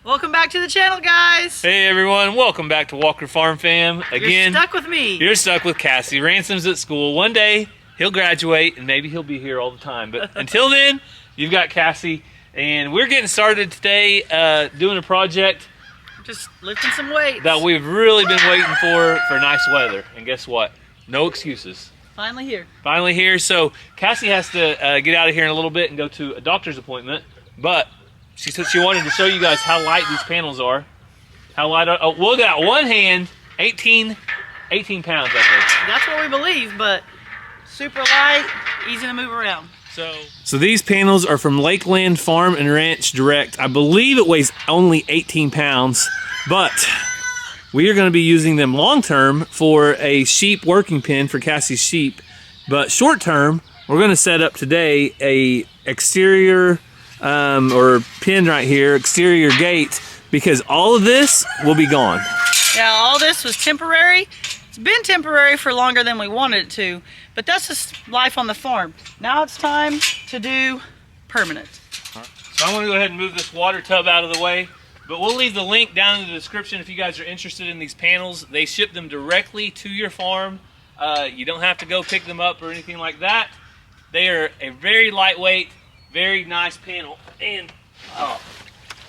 Welcome back to the channel, guys. Hey everyone, welcome back to Walker Farm Fam. Again, you're stuck with me. You're stuck with Cassie. Ransom's at school. One day he'll graduate and maybe he'll be here all the time. But until then, you've got Cassie. And we're getting started today doing a project. Just lifting some weights. That we've really been waiting for nice weather. And guess what? No excuses. Finally here. Finally here. So Cassie has to get out of here in a little bit and go to a doctor's appointment. But she said she wanted to show you guys how light these panels are. How light are, oh, look at that. One hand, 18 pounds, I think. That's what we believe, but super light, easy to move around. So these panels are from Lakeland Farm and Ranch Direct. I believe it weighs only 18 pounds, but we are going to be using them long term for a sheep working pen for Cassie's sheep. But short term, we're going to set up today a exterior or pin right here, exterior gate, because all of this will be gone. Yeah, all this was temporary. It's been temporary for longer than we wanted it to, but that's just life on the farm. Now it's time to do permanent. Right. So I'm going to go ahead and move this water tub out of the way, but we'll leave the link down in the description if you guys are interested in these panels. They ship them directly to your farm. You don't have to go pick them up or anything like that. They are a very lightweight, very nice panel, and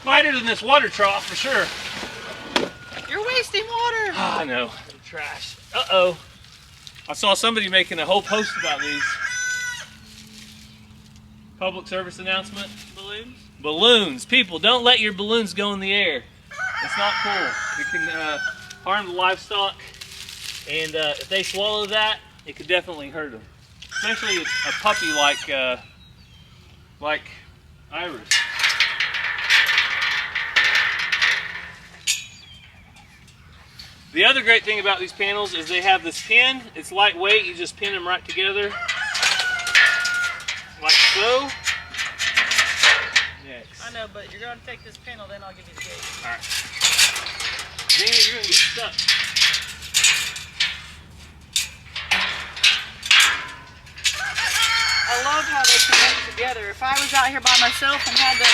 lighter than this water trough for sure. You're wasting water. I know. Trash. Uh-oh. I saw somebody making a whole post about these. Public service announcement. Balloons? Balloons. People, don't let your balloons go in the air. It's not cool. It can harm the livestock. And if they swallow that, it could definitely hurt them. Especially a puppy like Iris. The other great thing about these panels is they have this pin. It's lightweight. You just pin them right together, like so. Next. I know, but you're going to take this panel, then I'll give you the gate. All right. Dang it, you're going to get stuck. I love how they connect together. If I was out here by myself and had to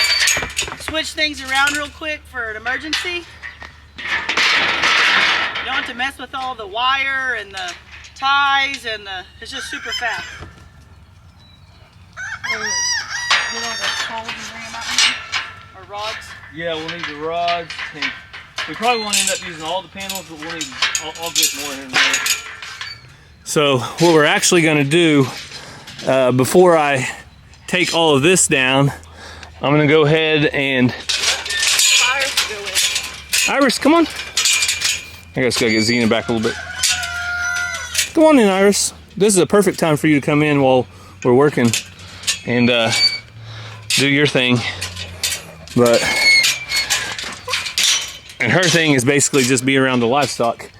switch things around real quick for an emergency, you don't have to mess with all the wire and the ties, and it's just super fast. Get all the poles and bring them out, or rods. Yeah, we'll need the rods. And we probably won't end up using all the panels, but we'll need. I'll get more in a minute. So what we're actually going to do before I take all of this down, I'm going to go ahead and. Iris to go with. Iris, come on. I guess gotta get Xena back a little bit. Come on in, Iris. This is a perfect time for you to come in while we're working and do your thing. And her thing is basically just be around the livestock.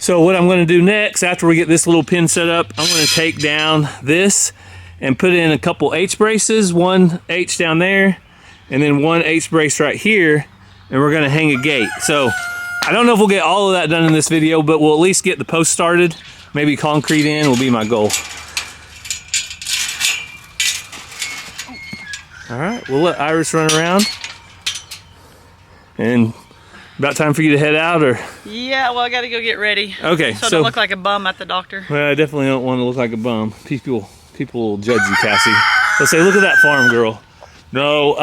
So what I'm going to do next, after we get this little pin set up, I'm going to take down this and put in a couple H braces, one H down there, and then one H brace right here, and we're going to hang a gate. So I don't know if we'll get all of that done in this video, but we'll at least get the post started. Maybe concrete in will be my goal. All right, we'll let Iris run around. And about time for you to head out, or? Yeah, well, I got to go get ready. Okay. So I don't look like a bum at the doctor. Well, I definitely don't want to look like a bum. People will judge you, Cassie. They'll say, look at that farm girl. No,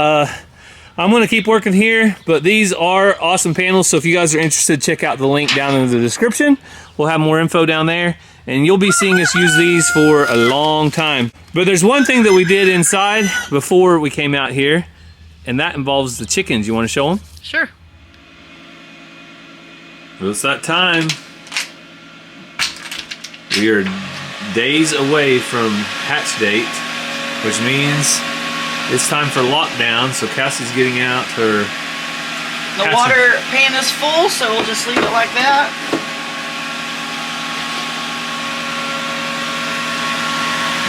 I'm going to keep working here, but these are awesome panels, so if you guys are interested, check out the link down in the description. We'll have more info down there, and you'll be seeing us use these for a long time. But there's one thing that we did inside before we came out here, and that involves the chickens. You want to show them? Sure. Well, it's that time. We are days away from hatch date, which means it's time for lockdown, so Cassie's getting out her... The water pan is full, so we'll just leave it like that.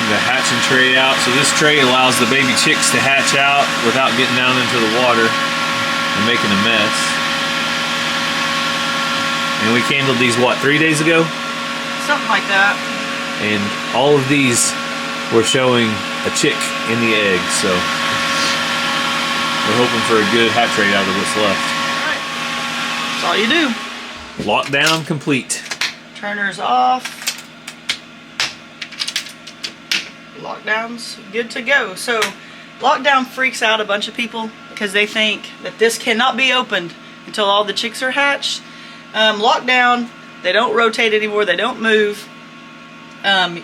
The hatching tray out. So this tray allows the baby chicks to hatch out without getting down into the water and making a mess. And we candled these, what, 3 days ago? Something like that. And all of these were showing a chick in the egg, so we're hoping for a good hatch rate out of what's left. That's all you do. Lockdown complete. Turner's off. Lockdown's good to go. So lockdown freaks out a bunch of people because they think that this cannot be opened until all the chicks are hatched. Lockdown, they don't rotate anymore, they don't move.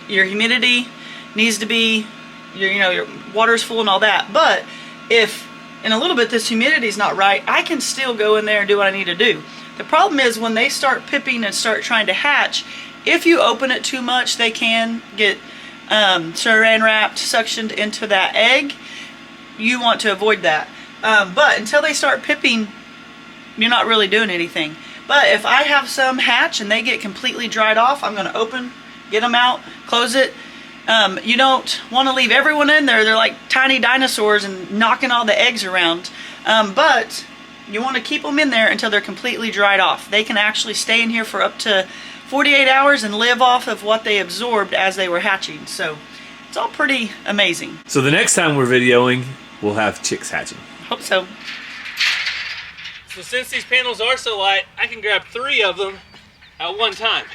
Your humidity needs to be, your water's full and all that. But if in a little bit this humidity's not right, I can still go in there and do what I need to do. The problem is when they start pipping and start trying to hatch, if you open it too much, they can get saran wrapped, suctioned into that egg. You want to avoid that. But until they start pipping, you're not really doing anything. But if I have some hatch and they get completely dried off, I'm going to open, get them out, close it. You don't want to leave everyone in there. They're like tiny dinosaurs and knocking all the eggs around. But you want to keep them in there until they're completely dried off. They can actually stay in here for up to 48 hours and live off of what they absorbed as they were hatching. So it's all pretty amazing. So the next time we're videoing, we'll have chicks hatching. Hope so. So since these panels are so light, I can grab 3 of them at one time.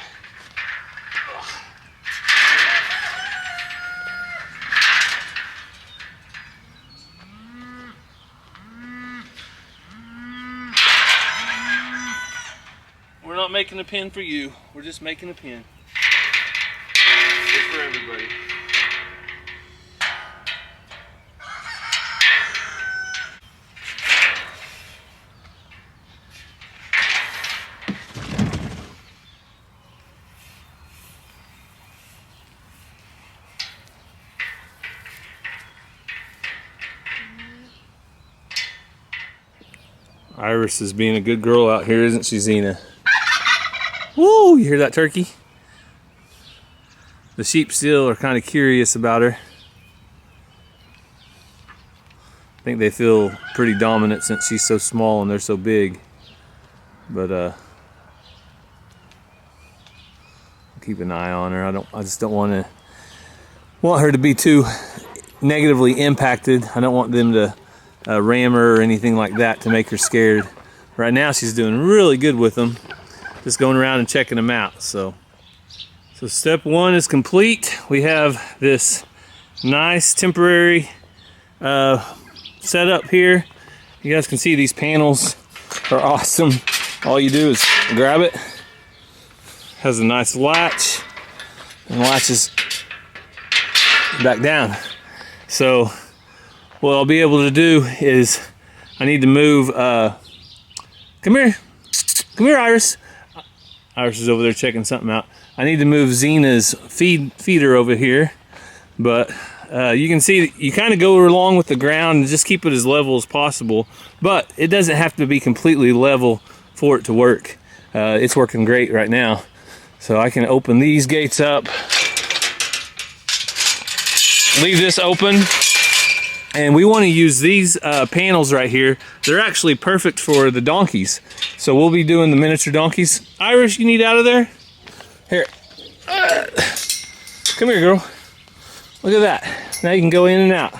We're not making a pin for you. We're just making a pin. It's for everybody. Iris is being a good girl out here, isn't she, Xena? Woo! You hear that turkey? The sheep still are kind of curious about her. I think they feel pretty dominant since she's so small and they're so big. But keep an eye on her. I just don't want her to be too negatively impacted. I don't want them to ram her or anything like that to make her scared. Right now she's doing really good with them. Just going around and checking them out. So step 1 is complete. We have this nice temporary setup here. You guys can see these panels are awesome. All you do is grab it. Has a nice latch and latches back down. So what I'll be able to do is I need to move. Come here, Iris. Iris is over there checking something out. I need to move Xena's feeder over here, but you can see you kind of go along with the ground and just keep it as level as possible, but it doesn't have to be completely level for it to work. It's working great right now. So I can open these gates up, leave this open, and we want to use these panels right here. They're actually perfect for the donkeys. So we'll be doing the miniature donkeys. Iris, you need out of there? Here. Come here, girl. Look at that. Now you can go in and out.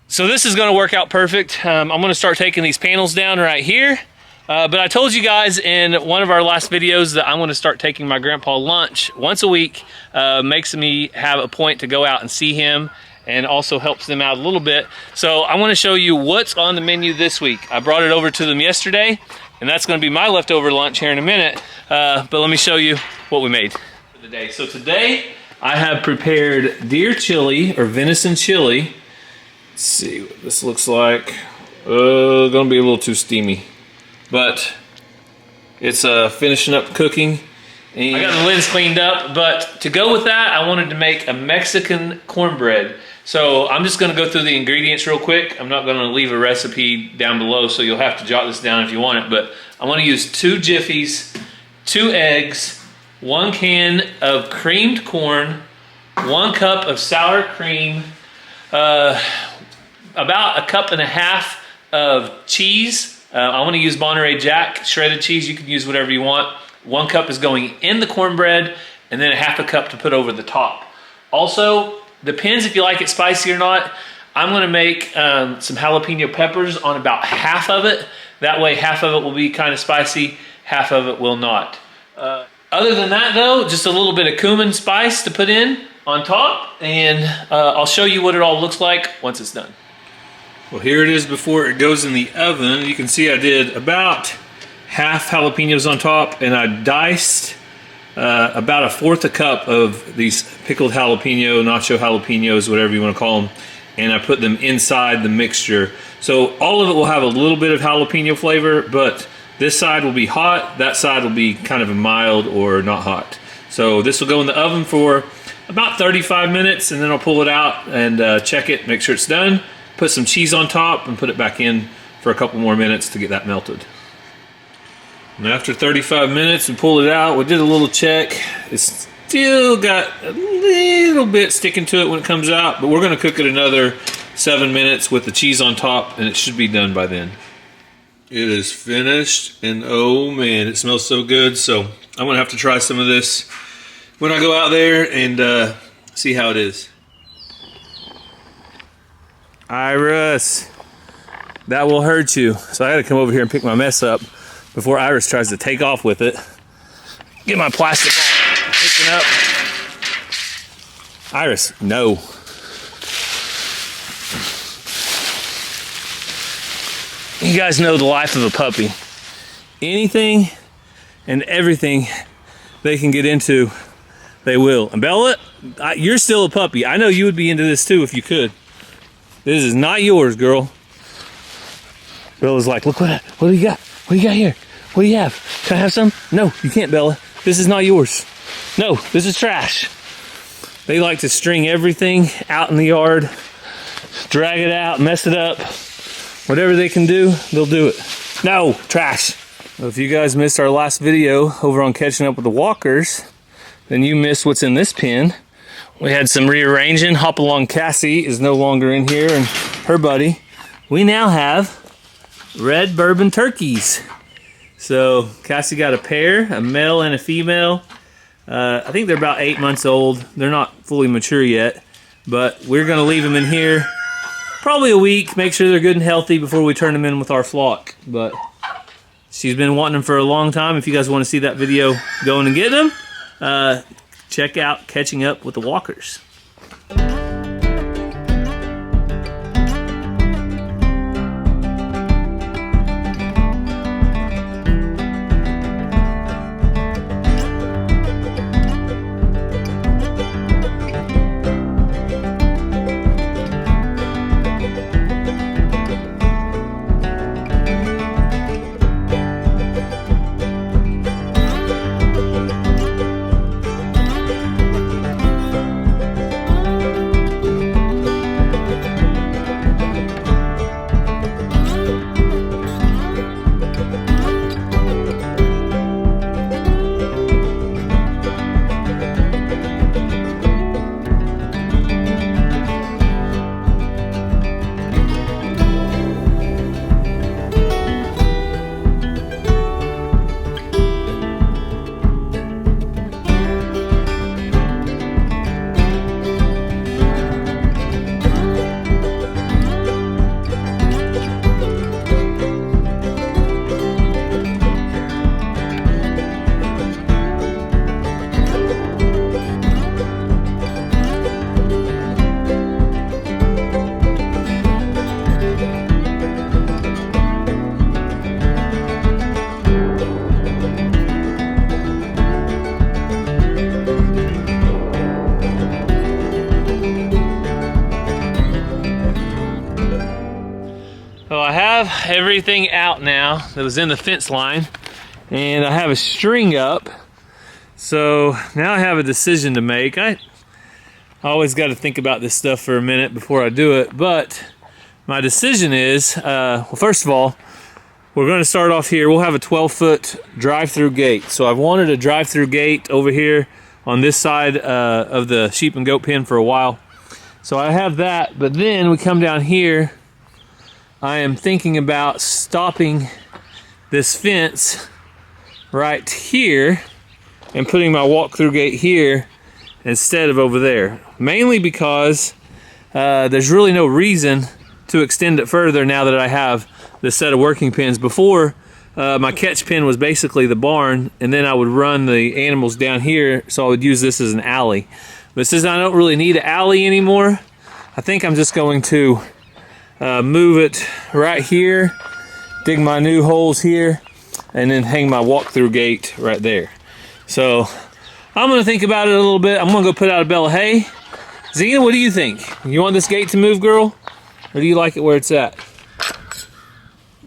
So this is going to work out perfect. I'm going to start taking these panels down right here. But I told you guys in one of our last videos that I'm going to start taking my grandpa lunch once a week. Makes me have a point to go out and see him, and also helps them out a little bit. So I want to show you what's on the menu this week. I brought it over to them yesterday, and that's going to be my leftover lunch here in a minute. But let me show you what we made for the day. So today I have prepared deer chili or venison chili. Let's see what this looks like. Gonna be a little too steamy, but it's finishing up cooking. And I got the lens cleaned up, but to go with that, I wanted to make a Mexican cornbread. So I'm just gonna go through the ingredients real quick. I'm not gonna leave a recipe down below, so you'll have to jot this down if you want it, but I wanna use 2 Jiffies, 2 eggs, 1 can of creamed corn, 1 cup of sour cream, about 1.5 cups of cheese. I wanna use Monterey Jack shredded cheese. You can use whatever you want. 1 cup is going in the cornbread, and then 1/2 cup to put over the top. Also, depends if you like it spicy or not. I'm gonna make some jalapeno peppers on about half of it. That way half of it will be kind of spicy, half of it will not. Other than that though, just a little bit of cumin spice to put in on top, and I'll show you what it all looks like once it's done. Well, here it is before it goes in the oven. You can see I did about half jalapenos on top, and I diced about 1/4 cup of these pickled jalapeno, nacho jalapenos, whatever you want to call them, and I put them inside the mixture. So all of it will have a little bit of jalapeno flavor, but this side will be hot, that side will be kind of a mild or not hot. So this will go in the oven for about 35 minutes, and then I'll pull it out and check it, make sure it's done, put some cheese on top, and put it back in for a couple more minutes to get that melted. And after 35 minutes, we pulled it out. We did a little check. It's still got a little bit sticking to it when it comes out, but we're gonna cook it another 7 minutes with the cheese on top, and it should be done by then. It is finished, and oh man, it smells so good. So I'm gonna have to try some of this when I go out there and see how it is. Iris, that will hurt you. So I gotta come over here and pick my mess up before Iris tries to take off with it. Get my plastic all picking up. Iris, no. You guys know the life of a puppy. Anything and everything they can get into, they will. And Bella, you're still a puppy. I know you would be into this too if you could. This is not yours, girl. Bella's like, look what do you got? What do you got here? What do you have? Can I have some? No, you can't, Bella. This is not yours. No, this is trash. They like to string everything out in the yard, drag it out, mess it up. Whatever they can do, they'll do it. No, trash. Well, if you guys missed our last video over on catching up with the walkers, then you missed what's in this pen. We had some rearranging. Hop Along Cassie is no longer in here, and her buddy. We now have red bourbon turkeys. So Cassie got a pair, a male and a female. I think they're about 8 months old. They're not fully mature yet, but we're gonna leave them in here probably a week, make sure they're good and healthy before we turn them in with our flock. But she's been wanting them for a long time. If you guys want to see that video going and get them, check out Catching Up with the Walkers. So I have everything out now that was in the fence line, and I have a string up. So now I have a decision to make. I always got to think about this stuff for a minute before I do it, but my decision is, well, first of all, we're going to start off here. We'll have a 12-foot drive-through gate. So I've wanted a drive-through gate over here on this side of the sheep and goat pen for a while. So I have that, but then we come down here. I am thinking about stopping this fence right here and putting my walk-through gate here instead of over there. Mainly because there's really no reason to extend it further now that I have this set of working pens. Before, my catch pen was basically the barn, and then I would run the animals down here, so I would use this as an alley. But since I don't really need an alley anymore, I think I'm just going to move it right here, dig my new holes here, and then hang my walk-through gate right there. So I'm gonna think about it a little bit. I'm gonna go put out a bale of hay. Xena, what do you think? You want this gate to move, girl? Or do you like it where it's at?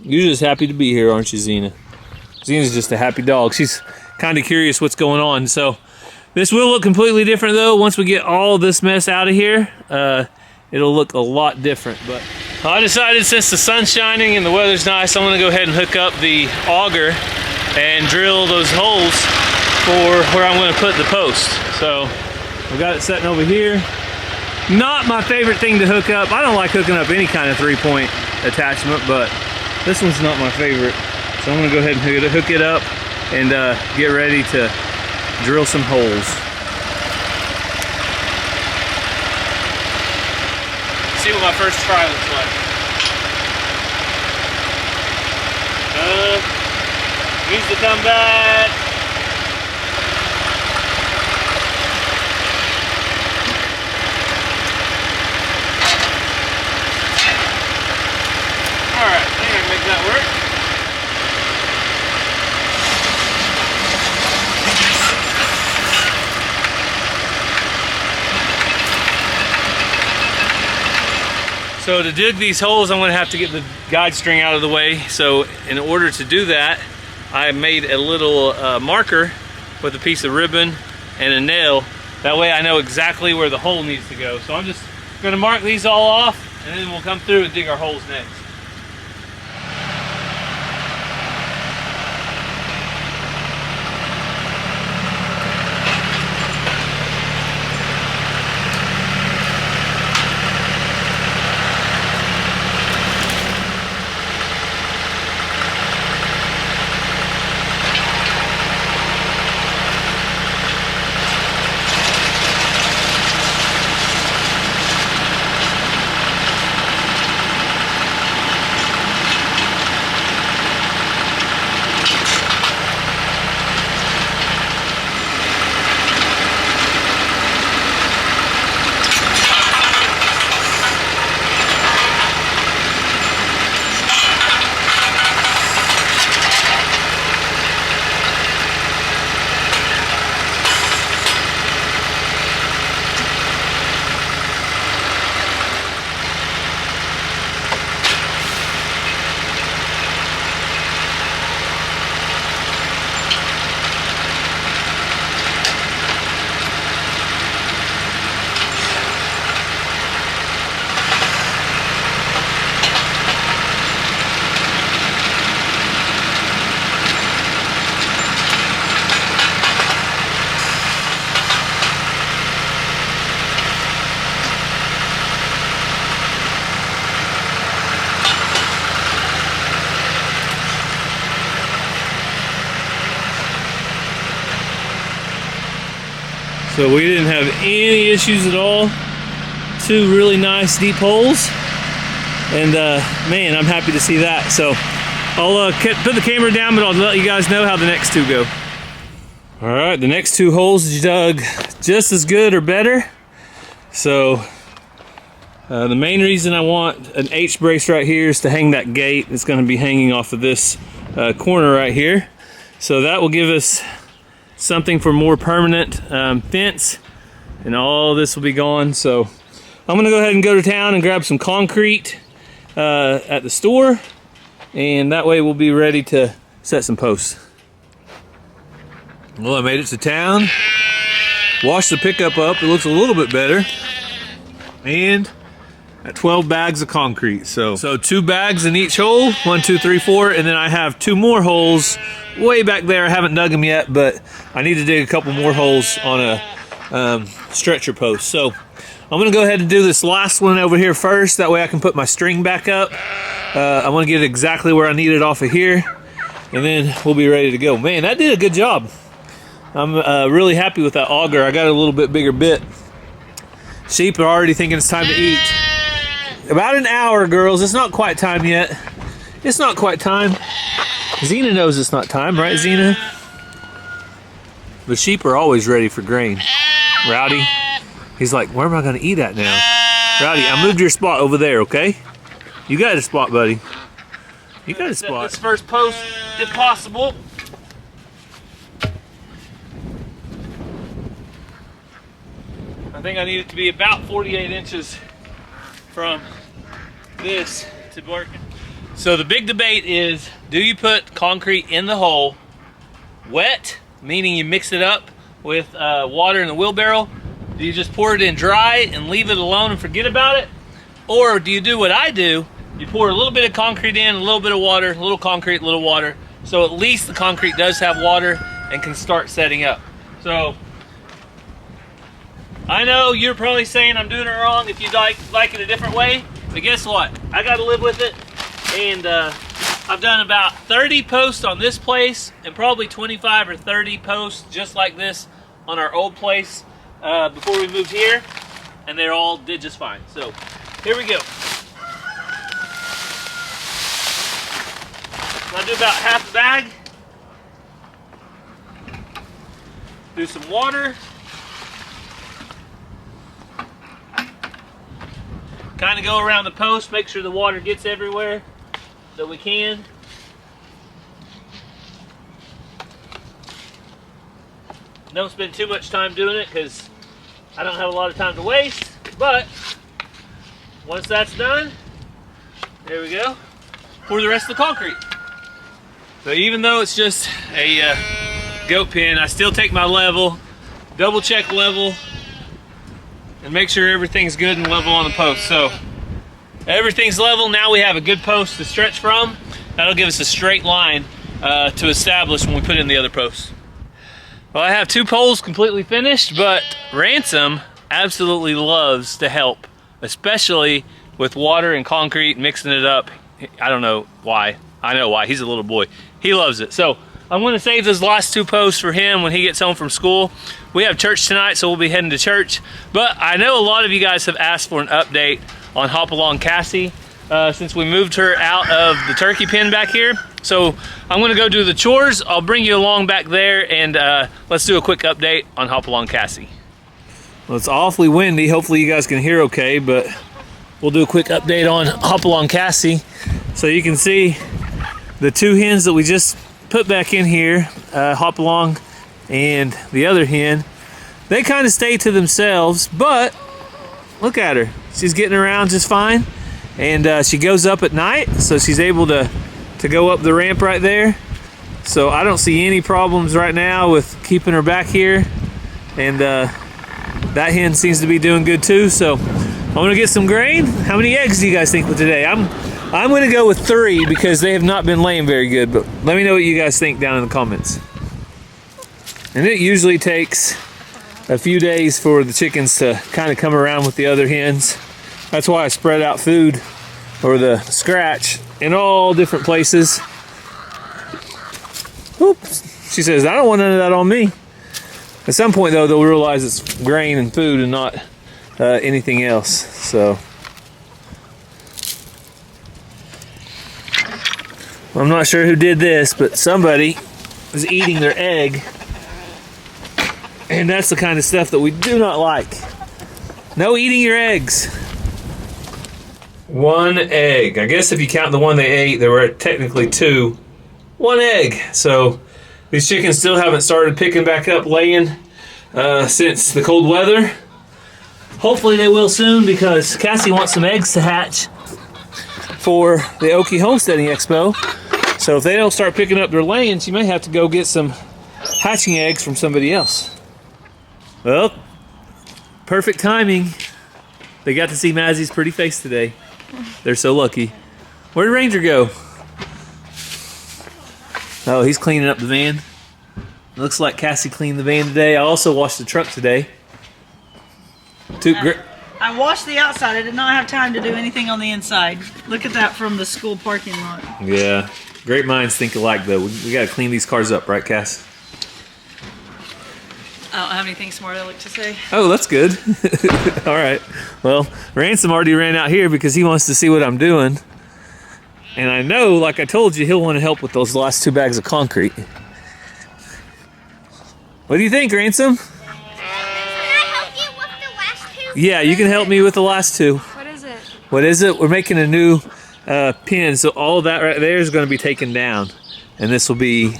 You're just happy to be here, aren't you, Xena? Xena's just a happy dog. She's kind of curious what's going on. So this will look completely different though. Once we get all this mess out of here, it'll look a lot different. But I decided, since the sun's shining and the weather's nice, I'm gonna go ahead and hook up the auger and drill those holes for where I'm gonna put the post. So we got it sitting over here. Not my favorite thing to hook up. I don't like hooking up any kind of 3-point attachment, but this one's not my favorite. So I'm gonna go ahead and hook it up and get ready to drill some holes. See what my first try looks like. Needs to come back. Alright, I think I can make that work. So to dig these holes, I'm going to have to get the guide string out of the way. So in order to do that, I made a little marker with a piece of ribbon and a nail. That way I know exactly where the hole needs to go. So I'm just going to mark these all off, and then we'll come through and dig our holes next. So we didn't have any issues at all. 2 really nice deep holes. And man, I'm happy to see that. So I'll put the camera down, but I'll let you guys know how the next 2 go. All right, the next 2 holes dug just as good or better. So the main reason I want an H brace right here is to hang that gate. It's going to be hanging off of this corner right here. So that will give us something for more permanent fence, and all this will be gone. So I'm gonna go ahead and go to town and grab some concrete at the store, and that way we'll be ready to set some posts. Well, I made it to town, washed the pickup up. It looks a little bit better, and at 12 bags of concrete. So 2 bags in each hole, 1, 2, 3, 4, and then I have 2 more holes way back there. I haven't dug them yet, but I need to dig a couple more holes on a stretcher post. So I'm gonna go ahead and do this last one over here first. That way I can put my string back up. I wanna get it exactly where I need it off of here, and then we'll be ready to go. Man, that did a good job. I'm really happy with that auger. I got a little bit bigger bit. Sheep are already thinking it's time to eat. About an hour, girls. It's not quite time yet. It's not quite time. Xena knows it's not time, right, Xena? The sheep are always ready for grain. Rowdy, he's like, where am I going to eat at now? Rowdy, I moved your spot over there, okay? You got a spot, buddy. You got a spot. This first post, if possible. I think I need it to be about 48 inches from this to working. So the big debate is, do you put concrete in the hole, wet, meaning you mix it up with water in the wheelbarrow? Do you just pour it in dry and leave it alone and forget about it? Or do you do what I do? You pour a little bit of concrete in, a little bit of water, a little concrete, a little water, so at least the concrete does have water and can start setting up. So I know you're probably saying I'm doing it wrong if you like it a different way, but guess what? I got to live with it, and I've done about 30 posts on this place and probably 25 or 30 posts just like this on our old place before we moved here, and they all did just fine. So here we go. I'll do about half a bag. Do some water. Kind of go around the post, make sure the water gets everywhere that we can. Don't spend too much time doing it because I don't have a lot of time to waste, but once that's done, there we go, pour the rest of the concrete. So even though it's just a goat pen, I still take my level, double check level, and make sure everything's good and level on the post. So everything's level. Now we have a good post to stretch from. That'll give us a straight line to establish when we put in the other post. Well, I have 2 poles completely finished, but Ransom absolutely loves to help, especially with water and concrete, mixing it up. I don't know why. I know why. He's a little boy. He loves it. So I'm going to save those last 2 posts for him when he gets home from school. We have church tonight, so we'll be heading to church. But I know a lot of you guys have asked for an update on Hop Along Cassie since we moved her out of the turkey pen back here. So I'm going to go do the chores. I'll bring you along back there, and let's do a quick update on Hop Along Cassie. Well, it's awfully windy. Hopefully you guys can hear okay, but we'll do a quick update on Hop Along Cassie. So you can see the 2 hens that we just put back in here, Hop Along and the other hen, they kind of stay to themselves, but look at her. She's getting around just fine, and she goes up at night, so she's able to go up the ramp right there. So I don't see any problems right now with keeping her back here, and that hen seems to be doing good too. So I'm gonna get some grain. How many eggs do you guys think with today? I'm gonna go with 3 because they have not been laying very good, but let me know what you guys think down in the comments. And it usually takes a few days for the chickens to kind of come around with the other hens. That's why I spread out food or the scratch in all different places. Oops, she says, I don't want none of that on me. At some point though, they'll realize it's grain and food and not anything else, so. I'm not sure who did this, but somebody is eating their egg. And that's the kind of stuff that we do not like. No eating your eggs. 1 egg. I guess if you count the one they ate, there were technically 2. 1 egg. So these chickens still haven't started picking back up laying since the cold weather. Hopefully they will soon, because Cassie wants some eggs to hatch for the Okie Homesteading Expo. So if they don't start picking up their laying, she may have to go get some hatching eggs from somebody else. Well, perfect timing. They got to see Mazzie's pretty face today. They're so lucky. Where'd Ranger go? Oh, he's cleaning up the van. Looks like Cassie cleaned the van today. I also washed the truck today. I washed the outside. I did not have time to do anything on the inside. Look at that from the school parking lot. Yeah. Great minds think alike, though. We got to clean these cars up, right, Cass? I don't have anything smart aleck to say. Oh, that's good. All right. Well, Ransom already ran out here because he wants to see what I'm doing. And I know, like I told you, he'll want to help with those last 2 bags of concrete. What do you think, Ransom? Can I help you with the last 2? Yeah, you can help me with the last 2. What is it? What is it? We're making a new pin, so all that right there is going to be taken down. And this will be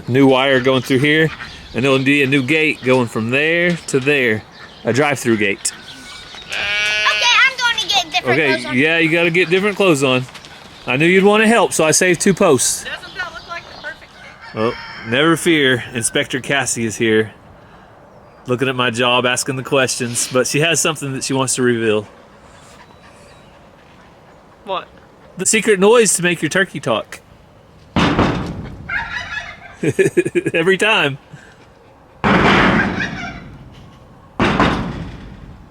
new wire going through here. And there'll be a new gate going from there to there. A drive-through gate. Okay, I'm going to get different clothes on. Yeah, you got to get different clothes on. I knew you'd want to help, so I saved 2 posts. Doesn't that look like the perfect thing? Oh, never fear. Inspector Cassie is here. Looking at my job, asking the questions. But she has something that she wants to reveal. What? The secret noise to make your turkey talk. Every time.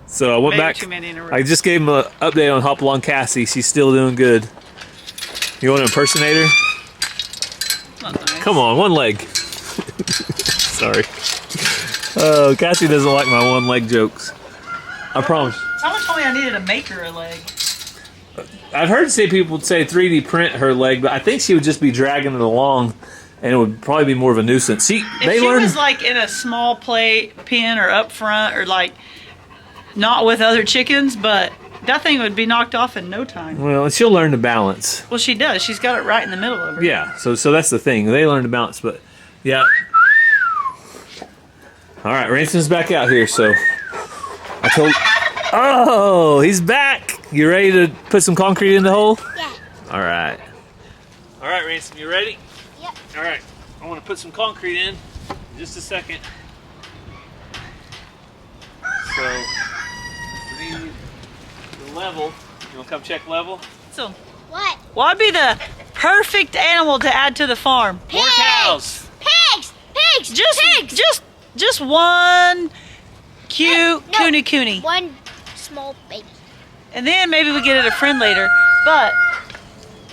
So I went Maybe back. too many in a row. I just gave him an update on Hop Along Cassie. She's still doing good. You want to impersonate her? Not nice. Come on, one leg. Sorry. Oh, Cassie doesn't like my one leg jokes. I promise. Someone told me I needed to make her a leg. I've heard people say 3D print her leg, but I think she would just be dragging it along, and it would probably be more of a nuisance. If she was like in a small play pen or up front or like not with other chickens, but that thing would be knocked off in no time. Well, and she'll learn to balance. Well, she does. She's got it right in the middle of her. Yeah, so that's the thing. They learn to balance, but yeah. All right, Ransom's back out here, so I told. Oh, he's back. You ready to put some concrete in the hole? Yeah. All right. All right, Ransom, you ready? Yep. All right. I want to put some concrete in just a second. So we need the level. You want to come check level? So, What? what would be the perfect animal to add to the farm? More cows. Pigs! Pigs! Pigs! Just one cute No. cooney. One small baby. And then maybe we get it a friend later. But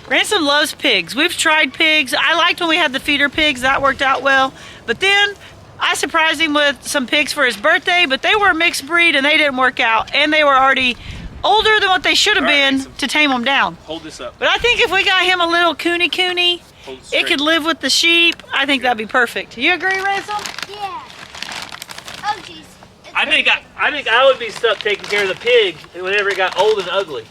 Ransom loves pigs. We've tried pigs. I liked when we had the feeder pigs. That worked out well. But then I surprised him with some pigs for his birthday, but they were a mixed breed and they didn't work out. And they were already older than what they should have All right, been Ransom. to tame them down. Hold this up. But I think if we got him a little cooney, Hold it it straight. could live with the sheep. I think that'd be perfect. You agree, Ransom? Yeah. Oh, jeez. I think I would be stuck taking care of the pig whenever it got old and ugly.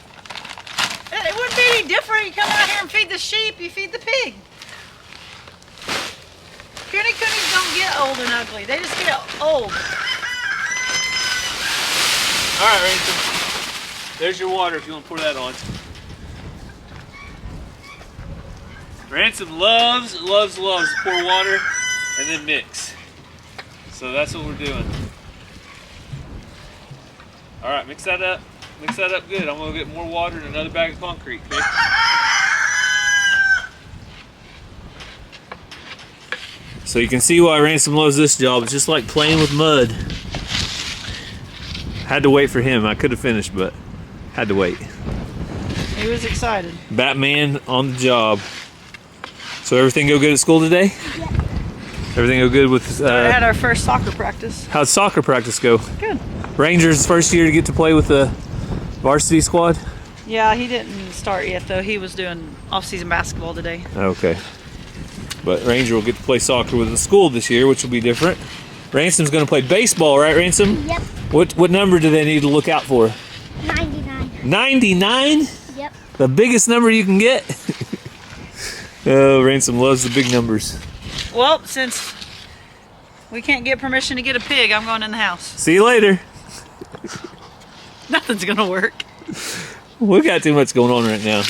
It wouldn't be any different. You come out here and feed the sheep, you feed the pig. Coonies don't get old and ugly. They just get old. All right, Ransom. There's your water if you want to pour that on. Ransom loves to pour water and then mix. So that's what we're doing. All right, mix that up. Mix that up good. I'm gonna get more water and another bag of concrete. Okay? So you can see why Ransom loves this job. It's just like playing with mud. Had to wait for him. I could have finished, but had to wait. He was excited. Batman on the job. So everything go good at school today? Yeah. Everything go good with... We had our first soccer practice. how'd soccer practice go? Good. Rangers first year to get to play with the varsity squad? Yeah, he didn't start yet though. He was doing off-season basketball today. Okay. But Ranger will get to play soccer with the school this year, which will be different. Ransom's going to play baseball, right, Ransom? Yep. What number do they need to look out for? 99. 99? Yep. The biggest number you can get? Oh, Ransom loves the big numbers. Well, since we can't get permission to get a pig, I'm going in the house. See you later. Nothing's gonna work. We got too much going on right now.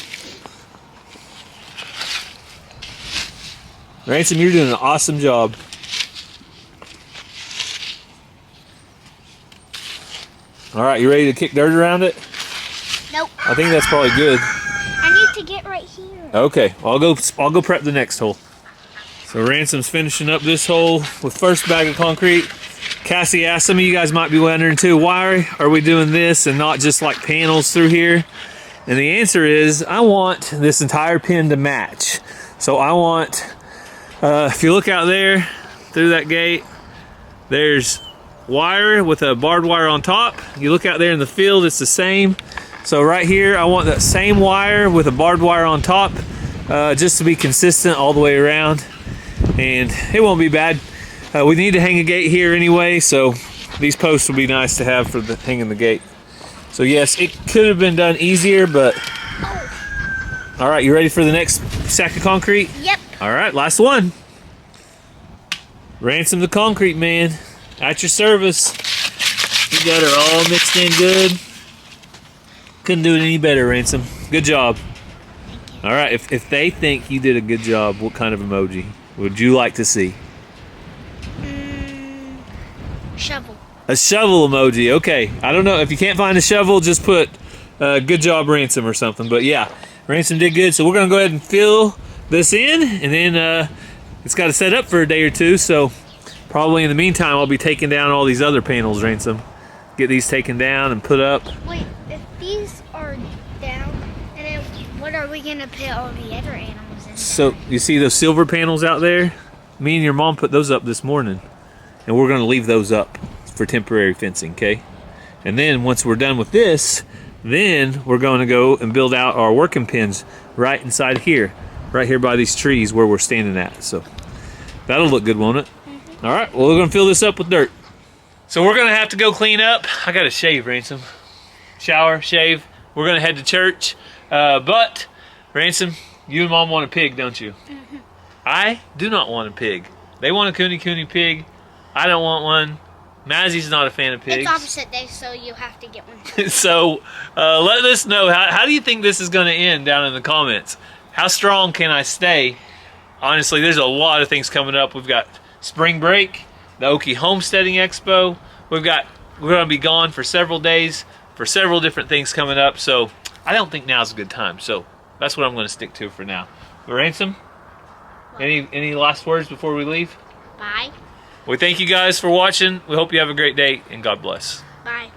Ransom, you're doing an awesome job. All right, you ready to kick dirt around it? Nope. I think that's probably good. I need to get right here. Okay, I'll go prep the next hole. So Ransom's finishing up this hole with first bag of concrete. Cassie asked, some of you guys might be wondering too, why are we doing this and not just like panels through here? And the answer is, I want this entire pin to match. So I want, if you look out there through that gate, there's wire with a barbed wire on top. You look out there in the field, it's the same. So right here, I want that same wire with a barbed wire on top, just to be consistent all the way around. And it won't be bad. We need to hang a gate here anyway, so these posts will be nice to have for hanging the gate. So yes, it could have been done easier, but... All right, you ready for the next sack of concrete? Yep. All right, last one. Ransom the concrete man, at your service. You got her all mixed in good. Couldn't do it any better, Ransom. Good job. All right, if they think you did a good job, what kind of emoji would you like to see? Shovel. A shovel emoji, okay. I don't know, if you can't find a shovel, just put good job, Ransom, or something. But yeah, Ransom did good. So we're gonna go ahead and fill this in, and then it's got to set up for a day or two. So probably in the meantime, I'll be taking down all these other panels, Ransom. Get these taken down and put up. Wait, if these are down, and then what are we gonna put all the other animals in? So you see those silver panels out there? Me and your mom put those up this morning, and we're gonna leave those up for temporary fencing, okay? And then once we're done with this, then we're going to go and build out our working pens right inside here, right here by these trees where we're standing at. So that'll look good, won't it? Mm-hmm. All right, well, we're gonna fill this up with dirt. So we're gonna have to go clean up. I gotta shave, Ransom. Shower, shave. We're gonna head to church. But Ransom, you and Mom want a pig, don't you? Mm-hmm. I do not want a pig. They want a cooney pig. I don't want one. Mazzie's not a fan of pigs. It's opposite day, so you have to get one. So let us know, how do you think this is going to end down in the comments? How strong can I stay? Honestly, there's a lot of things coming up. We've got spring break, the Okie Homesteading Expo. We're going to be gone for several days for several different things coming up. So I don't think now's a good time. So that's what I'm going to stick to for now. But Ransom, any last words before we leave? Bye. We thank you guys for watching. We hope you have a great day, and God bless. Bye.